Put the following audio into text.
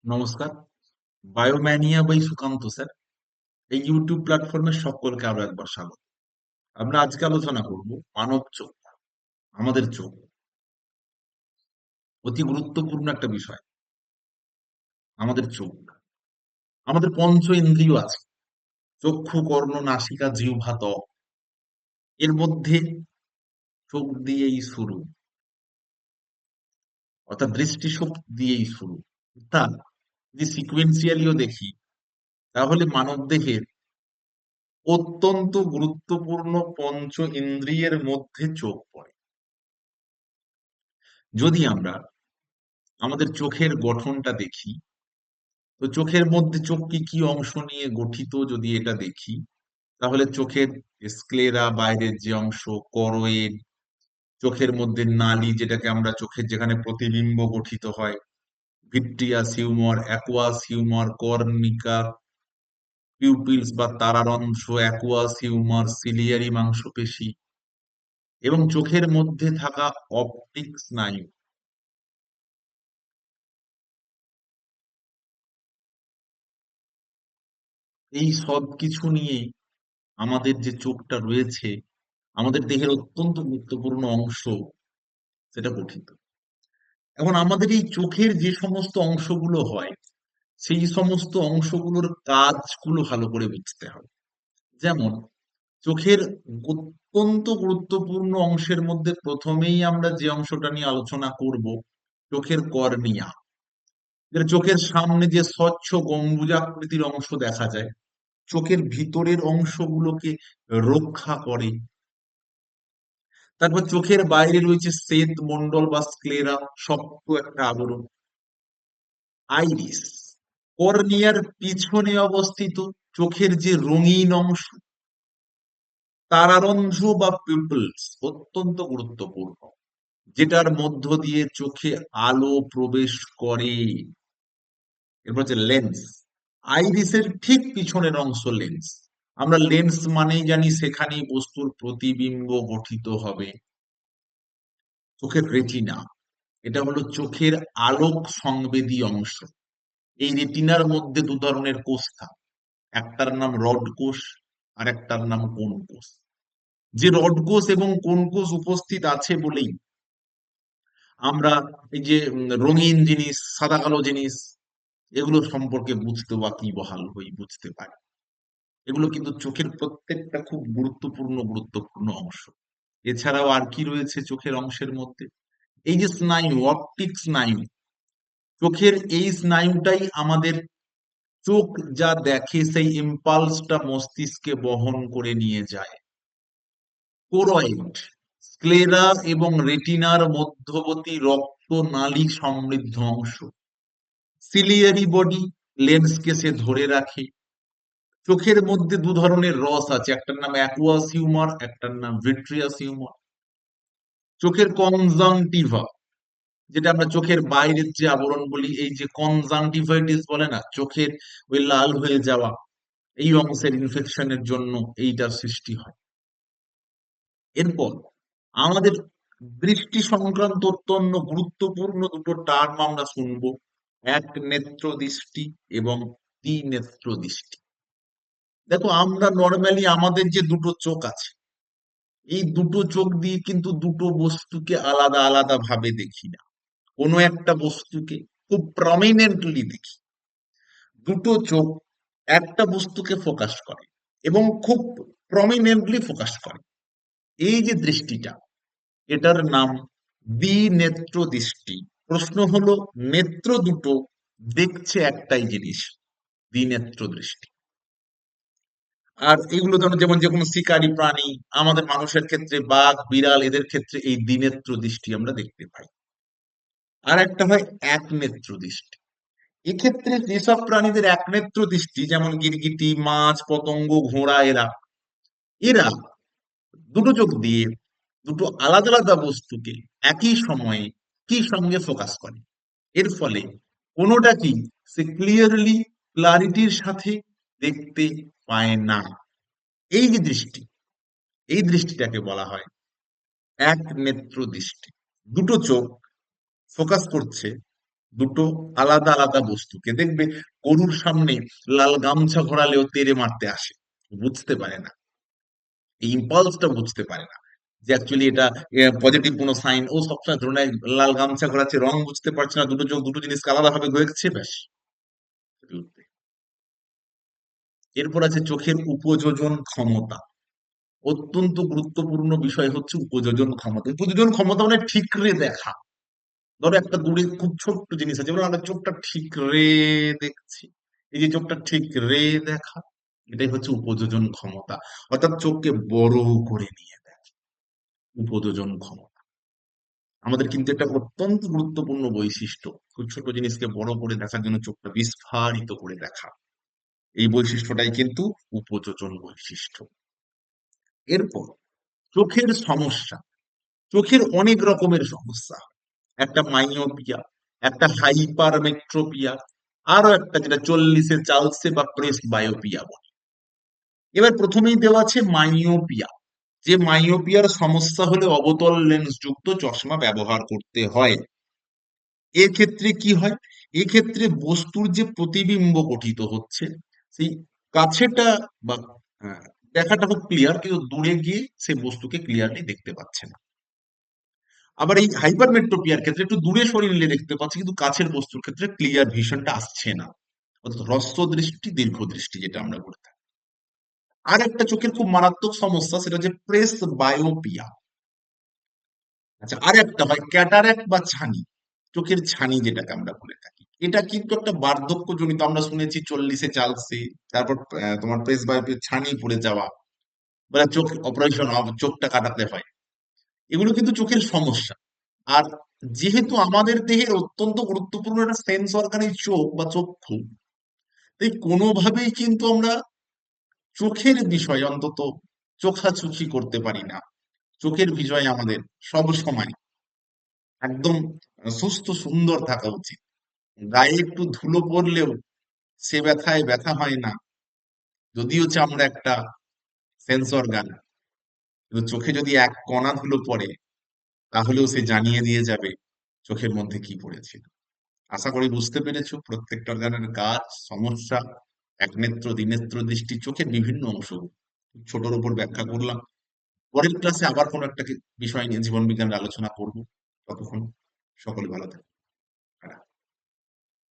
নমস্কার। বায়োম্যানিয়া by Sukanta sir এই YouTube প্ল্যাটফর্মে সকলকে আরো একবার স্বাগত। আমরা আজকে আলোচনা করব মানব চোখ, আমাদের চোখ। অতি গুরুত্বপূর্ণ একটা বিষয়। আমাদের চোখ, আমাদের পঞ্চ ইন্দ্রিয় আছে: চক্ষু, কর্ণ, নাসিকা, জিহ্বা, ত্বক। এর মধ্যে চোখ দিয়েই শুরু, অর্থাৎ দৃষ্টিশক্তি দিয়েই শুরু। অর্থাৎ যদি সিকুয়েন্সিয়ালিও দেখি, তাহলে মানব দেহের অত্যন্ত গুরুত্বপূর্ণ পঞ্চ ইন্দ্রিয়ের মধ্যে চোখ পড়ে। যদি আমরা আমাদের চোখের গঠনটা দেখি, তো চোখের মধ্যে চোখ কি কি অংশ নিয়ে গঠিত যদি এটা দেখি, তাহলে চোখের স্ক্লেরা, বাইরের যে অংশ, করোয়েড, চোখের মধ্যে নালী, যেটাকে আমরা চোখের যেখানে প্রতিবিম্ব গঠিত হয়, vitreous humour, aqueous humour, cornea, pupils বা তারার অংশ, অ্যাকুয়াস হিউমার, সিলিয়ারি মাংসপেশি, এবং চোখের মধ্যে থাকা অপটিক স্নায়ু। এই সব কিছু নিয়ে আমাদের যে চোখটা রয়েছে, আমাদের দেহের অত্যন্ত গুরুত্বপূর্ণ অংশ, সেটা গঠিত। এখন আমাদের এই চোখের যে সমস্ত অংশগুলো হয়, সেই সমস্ত অংশগুলোর কাজগুলো ভালো করে বুঝতে হবে। যেমন চোখের অত্যন্ত গুরুত্বপূর্ণ অংশের মধ্যে প্রথমেই আমরা যে অংশটা নিয়ে আলোচনা করব, চোখের কর্নিয়া। যেটা চোখের সামনে যে স্বচ্ছ গম্বুজাকৃতির অংশ দেখা যায়, চোখের ভিতরের অংশগুলোকে রক্ষা করে। তারপর চোখের বাইরে রয়েছে শ্বেত মণ্ডল বা স্ক্লেরা, শক্ত একটা আবরণ। আইরিস, কর্নিয়ার পিছনে অবস্থিত চোখের যে রঙিন অংশ, তারারন্ধ্র বা পিপলস, অত্যন্ত গুরুত্বপূর্ণ, যেটার মধ্য দিয়ে চোখে আলো প্রবেশ করে। এরপর হচ্ছে লেন্স। আইরিসের ঠিক পিছনের অংশ লেন্স। আমরা লেন্স মানেই জানি সেখানেই বস্তুর প্রতিবিম্ব গঠিত হবে। চোখের রেটিনা, এটা হলো চোখের আলোক সংবেদী অংশ। এই রেটিনার মধ্যে দু ধরনের কোষ থাকে, একটার নাম রড কোষ আর একটার নাম কোন কোষ। যে রড কোষ এবং কোন কোষ উপস্থিত আছে বলেই আমরা এই যে রঙিন জিনিস, সাদা কালো জিনিস, এগুলো সম্পর্কে বুঝতে বা কি বহাল হই বুঝতে পারি। এগুলো কিন্তু চোখের প্রত্যেকটা খুব গুরুত্বপূর্ণ অংশ। এছাড়াও আর কি রয়েছে চোখের অংশের মধ্যে? এই যে স্নায়ু, অপটিক স্নায়ু। চোখের এই স্নায়ুটাই আমাদের চোখ যা দেখে সেই ইম্পালসটা মস্তিষ্কে বহন করে নিয়ে যায়। কোরয়েড, স্ক্লেরা এবং রেটিনার মধ্যবর্তী রক্ত নালী সমৃদ্ধ অংশ। সিলিয়ারি বডি, লেন্সকে সে ধরে রাখে। চোখের মধ্যে দু ধরনের রস আছে, একটার নাম অ্যাকুয়াস হিউমার, একটার নাম ভিট্রিয়াস হিউমার। চোখের কনজাংটিভা, যেটা আমরা চোখের বাইরের যে আবরণ বলি, এই যে কনজাংটিভাইটিস বলে না, চোখের ওই লাল হয়ে যাওয়া, এই অংশের ইনফেকশনের জন্য এইটার সৃষ্টি হয়। এরপর আমাদের দৃষ্টি সংক্রান্ত অত্যন্ত গুরুত্বপূর্ণ দুটো টার্ম আমরা শুনবো: এক নেত্র দৃষ্টি এবং দ্বিনেত্র দৃষ্টি। দেখো, আমরা নর্মালি আমাদের যে দুটো চোখ আছে, এই দুটো চোখ দিয়ে কিন্তু দুটো বস্তুকে আলাদা আলাদা ভাবে দেখি না, কোনো একটা বস্তুকে খুব প্রমিনেন্টলি দেখি। দুটো চোখ একটা বস্তুকে ফোকাস করে এবং খুব প্রমিনেন্টলি ফোকাস করে। এই যে দৃষ্টিটা, এটার নাম দ্বিনেত্র দৃষ্টি। প্রশ্ন হলো, নেত্র দুটো দেখছে একটাই জিনিস, দ্বিনেত্র দৃষ্টি। আর এগুলো যেমন যে কোনো শিকারী প্রাণী, আমাদের মানুষের ক্ষেত্রে বাঘ, বিড়াল, এদের ক্ষেত্রে এই দ্বিনেত্র দৃষ্টি আমরা দেখতে পাই। আর একটা হয় এক নেত্র দৃষ্টি। এক্ষেত্রে যেসব প্রাণীদের এক নেত্র দৃষ্টি, যেমন গিরগিটি, মাছ, পতঙ্গ, ঘোড়া, এরা এরা দুটো চোখ দিয়ে দুটো আলাদা আলাদা বস্তুকে একই সময়ে কি সঙ্গে ফোকাস করে। এর ফলে কোনোটা কি সে ক্লারিটির সাথে দেখতে পায় না। এই যে দৃষ্টি, এই দৃষ্টিটাকে বলা হয় এক নেত্র দৃষ্টি। দুটো চোখ ফোকাস করছে দুটো আলাদা আলাদা বস্তুকে দেখবে গরুর সামনে লাল গামছা ঘোরালেও তেড়ে মারতে আসে, বুঝতে পারে না, এই ইম্পালসটা বুঝতে পারে না যে অ্যাকচুয়ালি এটা পজিটিভ কোনো সাইন। ও সবসময় ধরুন লাল গামছা ঘোরাচ্ছে, রং বুঝতে পারছে না, দুটো চোখ দুটো জিনিসকে আলাদা ভাবে দেখছে, ব্যাস। এরপর আছে চোখের উপযোজন ক্ষমতা। অত্যন্ত গুরুত্বপূর্ণ বিষয় হচ্ছে উপযোজন ক্ষমতা। উপযোজন ক্ষমতা মানে ঠিকরে দেখা। ধরো একটা দূরে খুব ছোট্ট জিনিস আছে, বলে আমরা চোখটা ঠিক রে দেখছি, এই যে চোখটা ঠিক রে দেখা, এটাই হচ্ছে উপযোজন ক্ষমতা। অর্থাৎ চোখকে বড় করে নিয়ে দেখা, উপযোজন ক্ষমতা। আমাদের কিন্তু একটা অত্যন্ত গুরুত্বপূর্ণ বৈশিষ্ট্য, খুব ছোট জিনিসকে বড় করে দেখার জন্য চোখটা বিস্ফারিত করে দেখা। এই বৈশিষ্ট্যটাই কিন্তু উপযোজন বৈশিষ্ট্য। এরপর চোখের সমস্যা। চোখের অনেক রকমের সমস্যা, একটা মাইওপিয়া, একটা হাইপারমেট্রোপিয়া, আরো একটা যেটা 40-এ চালসে বা প্রেস বায়োপিয়া বলে। এবার প্রথমেই দেওয়া আছে মাইওপিয়া। যে মাইওপিয়ার সমস্যা হলে অবতল লেন্স যুক্ত চশমা ব্যবহার করতে হয়। এক্ষেত্রে কি হয়, এক্ষেত্রে বস্তুর যে প্রতিবিম্ব গঠিত হচ্ছে, সেই কাছেটা বা আহ, দেখাটা খুব ক্লিয়ার, কিন্তু দূরে গিয়ে সেই বস্তুকে ক্লিয়ারলি দেখতে পাচ্ছে না। আবার এই হাইপারমেট্রোপিয়ার ক্ষেত্রে একটু দূরে সরিয়ে নিলে দেখতে পাচ্ছি, কিন্তু কাছের বস্তুর ক্ষেত্রে ক্লিয়ার ভিশনটা আসছে না। অর্থাৎ হ্রস্ব দৃষ্টি, দীর্ঘ দৃষ্টি যেটা আমরা বলে থাকি। আর একটা চোখের খুব মারাত্মক সমস্যা, সেটা হচ্ছে প্রেস বায়োপিয়া। আচ্ছা, আর একটা হয় ক্যাটারাক্ট বা ছানি, চোখের ছানি যেটাকে আমরা বলে থাকি। এটা কিন্তু একটা বার্ধক্যজনিত, আমরা শুনেছি 40-এ চালসে, তারপর তোমার প্রেস বায়োপিয়া, ছানি পড়ে যাওয়া, মানে চোখ অপারেশন, চোখটা কাটাতে হয়। এগুলো কিন্তু চোখের সমস্যা। আর যেহেতু আমাদের দেহের অত্যন্ত গুরুত্বপূর্ণ একটা সেন্স অর্গান এই চোখ বা চক্ষু, তাই কোনোভাবেই কিন্তু আমরা চোখের বিষয়ে অন্তত চোখাচোখি করতে পারি না। চোখের বিষয়ে আমাদের সব সময় একদম সুস্থ সুন্দর থাকা উচিত। গায়ে একটু ধুলো পড়লেও সে ব্যথায় ব্যথা হয় না, যদিও আমরা একটা সেন্স অর্গান, কিন্তু চোখে যদি এক কণা ধুলো পড়ে, তাহলেও সে জানিয়ে দিয়ে যাবে চোখের মধ্যে কি পড়েছিল। আশা করি বুঝতে পেরেছো প্রত্যেকটা অর্গানের কাজ, সমস্যা, একনেত্র দ্বিনেত্র দৃষ্টি, চোখের বিভিন্ন অংশ ছোটর উপর ব্যাখ্যা করলাম। পরের ক্লাসে আবার কোনো একটা বিষয় নিয়ে জীবন বিজ্ঞানের আলোচনা করব। ততক্ষণ সকলে ভালো থাকবে।